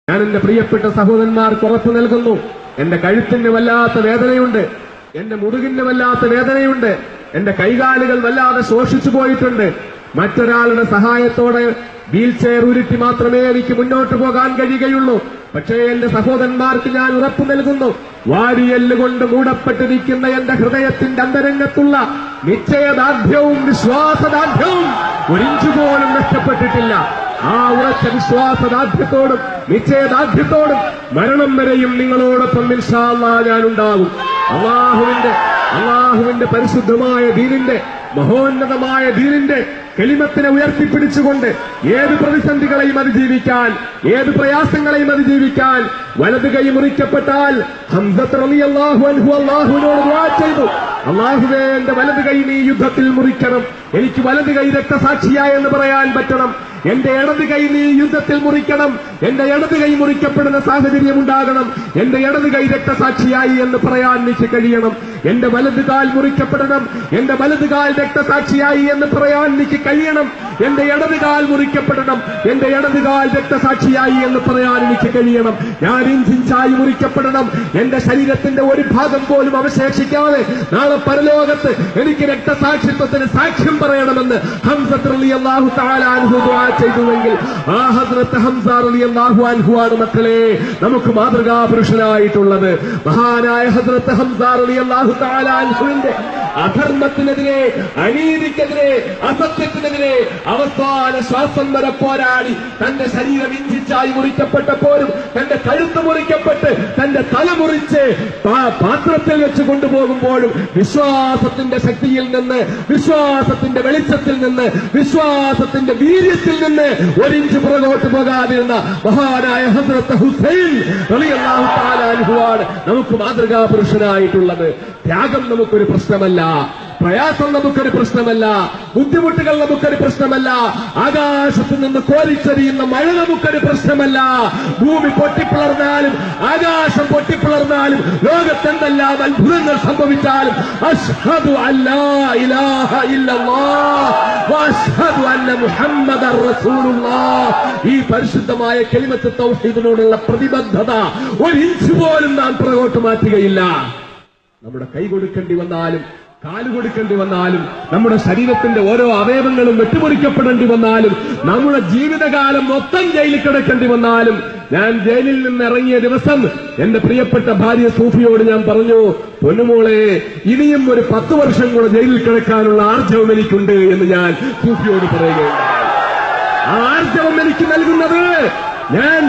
ഞാൻ എന്റെ പ്രിയപ്പെട്ട സഹോദരന്മാർക്ക് ഉറപ്പു നൽകുന്നു, എന്റെ കഴുത്തിന് വല്ലാത്ത വേദനയുണ്ട്, എന്റെ മുതുകിന് വല്ലാത്ത വേദനയുണ്ട്, എന്റെ കൈകാലുകൾ വല്ലാതെ ശോഷിച്ചു പോയിട്ടുണ്ട്. മറ്റൊരാളുടെ സഹായത്തോടെ വീൽ ചെയർ ഉരുട്ടി മാത്രമേ എനിക്ക് മുന്നോട്ട് പോകാൻ കഴിയുകയുള്ളൂ. പക്ഷേ എന്റെ സഹോദരന്മാർക്ക് ഞാൻ ഉറപ്പു നൽകുന്നു, വാരിയെല്ലുകൊണ്ട് മൂടപ്പെട്ടിരിക്കുന്ന എന്റെ ഹൃദയത്തിന്റെ അന്തരംഗത്തുള്ള നിശ്ചയദാർഢ്യവും വിശ്വാസദാർഢ്യവും ഒരിഞ്ചുപോലും നഷ്ടപ്പെട്ടിട്ടില്ല. ആ ഉറച്ച വിശ്വാസദാർഢ്യത്തോടും നിശ്ചയദാർഢ്യത്തോടും മരണം വരെയും നിങ്ങളോടൊപ്പം ഇൻഷാ അല്ലാഹ് ഞാനുണ്ടാകും. അള്ളാഹുവിന്റെ പരിശുദ്ധമായ ദീനിന്റെ, മഹോന്നതമായ ദീനിന്റെ കലിമത്തിനെ ഉയർത്തിപ്പിടിച്ചുകൊണ്ട് ഏത് പ്രതിസന്ധികളെയും അതിജീവിക്കാൻ, ഏത് പ്രയാസങ്ങളെയും അതിജീവിക്കാൻ വലത് കൈ മുറിക്കപ്പെട്ടാൽ ഹംസത്ത് റളിയല്ലാഹു അൻഹു അല്ലാഹുവിനോട് ദുആ ചെയ്തു, അല്ലാഹുവേ എന്റെ വലത് കൈ നീ യുദ്ധത്തിൽ മുറിക്കണം, എനിക്ക് വലത് കൈ രക്തസാക്ഷിയായെന്ന് പറയാൻ പറ്റണം. എന്റെ ഇടത് കൈ നീ യുദ്ധത്തിൽ മുറിക്കണം, എന്റെ ഇടത് കൈ മുറിക്കപ്പെടുന്ന സാഹചര്യം ഉണ്ടാകണം, എന്റെ ഇടത് കൈ രക്തസാക്ഷിയായി എന്ന് പറയാൻ എനിക്ക് കഴിയണം. എന്റെ വലത് കാൽ മുറിക്കപ്പെടണം, എന്റെ വലത് കാൽ രക്തസാക്ഷിയായി എന്ന് പറയാൻ എനിക്ക് കഴിയണം. എന്റെ ഇടത് കാൽ മുറിക്കപ്പെടണം, എന്റെ ഇടത് കാൽ രക്തസാക്ഷിയായി എന്ന് പറയാൻ എനിക്ക് കഴിയണം. ഞാൻ ഇഞ്ചിഞ്ചായി മുറിക്കപ്പെടണം, എന്റെ ശരീരത്തിന്റെ ഒരു ഭാഗം പോലും അവശേഷിക്കാതെ നാളെ പരലോകത്ത് എനിക്ക് രക്തസാക്ഷിത്വത്തിന് സാക്ഷ്യം പറയണമെന്ന് ഹംസത്ത് റളിയല്ലാഹു തആല അൻഹു ദുആ ചെയ്തുവെങ്കിൽ ആ ഹസ്രത്ത് ഹംസ റളിയല്ലാഹു അൻഹു ആണ് മക്കളെ നമുക്ക് മാതൃകാ പുരുഷനായിട്ടുള്ളത്. മഹാനായ ഹസ്രത്ത് ഹംസ റളിയല്ലാഹു തആല അൻഹുവിന്റെ അധർമ്മത്തിനെതിരെ, അനീതിക്കെതിരെ, അസത്യത്തിനെതിരെ അവസാന ശ്വാസം വരെ പോരാടി തന്റെ ശരീരം ഇഞ്ചിച്ചായി മുറിക്കപ്പെട്ടപ്പോഴും, തന്റെ കഴുത്ത് മുറിക്കപ്പെട്ട് തന്റെ തല മുറിച്ച് പാത്രത്തിൽ വെച്ച് കൊണ്ടുപോകുമ്പോഴും വിശ്വാസത്തിന്റെ ശക്തിയിൽ നിന്ന്, വിശ്വാസത്തിന്റെ വെളിച്ചത്തിൽ നിന്ന്, വിശ്വാസത്തിന്റെ വീര്യത്തിൽ നിന്ന് ഒരിഞ്ച് പുറകോട്ട് പോകാതിരുന്ന മഹാനായ ഹസ്രത്ത് ഹുസൈൻ റളിയല്ലാഹു തആല അൻഹുവാണ് നമുക്ക് മാതൃകാ പുരുഷനായിട്ടുള്ളത്. ത്യാഗം നമുക്കൊരു പ്രശ്നമല്ല, പ്രയാസം നമുക്കൊരു പ്രശ്നമല്ല, ബുദ്ധിമുട്ടുകൾ നമുക്കൊരു പ്രശ്നമല്ല, ആകാശത്ത് നിന്ന് കോരിച്ചെറിയുന്ന മഴ നമുക്കൊരു പ്രശ്നമല്ല, ഭൂമി പൊട്ടിപ്പിളർന്നാലും ആകാശം പൊട്ടിപ്പിളർന്നാലും ലോകത്തെന്തെല്ലാം അത്ഭുതങ്ങൾ സംഭവിച്ചാലും അശ്ഹദു അല്ലാ ഇലാഹ ഇല്ലല്ലാഹ് വഅശ്ഹദു അന്ന മുഹമ്മദർ റസൂലുള്ളാഹ്, ഈ പരിശുദ്ധമായ കലിമത്ത് തൗഹീദിനോടുള്ള പ്രതിബദ്ധത ഒരിഞ്ച് പോലും നാം പുറകോട്ട് മാറ്റുകയില്ല. നമ്മുടെ കൈ കൊടുക്കേണ്ടി വന്നാലും, കാല് കൊടുക്കേണ്ടി വന്നാലും, നമ്മുടെ ശരീരത്തിന്റെ ഓരോ അവയവങ്ങളും വെട്ടിമുറിക്കപ്പെടേണ്ടി വന്നാലും, നമ്മുടെ ജീവിതകാലം മൊത്തം ജയിലിൽ കിടക്കേണ്ടി വന്നാലും, ഞാൻ ജയിലിൽ നിന്ന് ഇറങ്ങിയ ദിവസം എന്റെ പ്രിയപ്പെട്ട ഭാര്യ സൂഫിയോട് ഞാൻ പറഞ്ഞു, പൊന്നുമോളെ ഇനിയും ഒരു 10 വർഷം കൂടെ ജയിലിൽ കിടക്കാനുള്ള ആർജവം എനിക്കുണ്ട് എന്ന് ഞാൻ സൂഫിയോട് പറയുകയുണ്ടായി. ആ ആർജവം എനിക്ക് നൽകുന്നത് ഞാൻ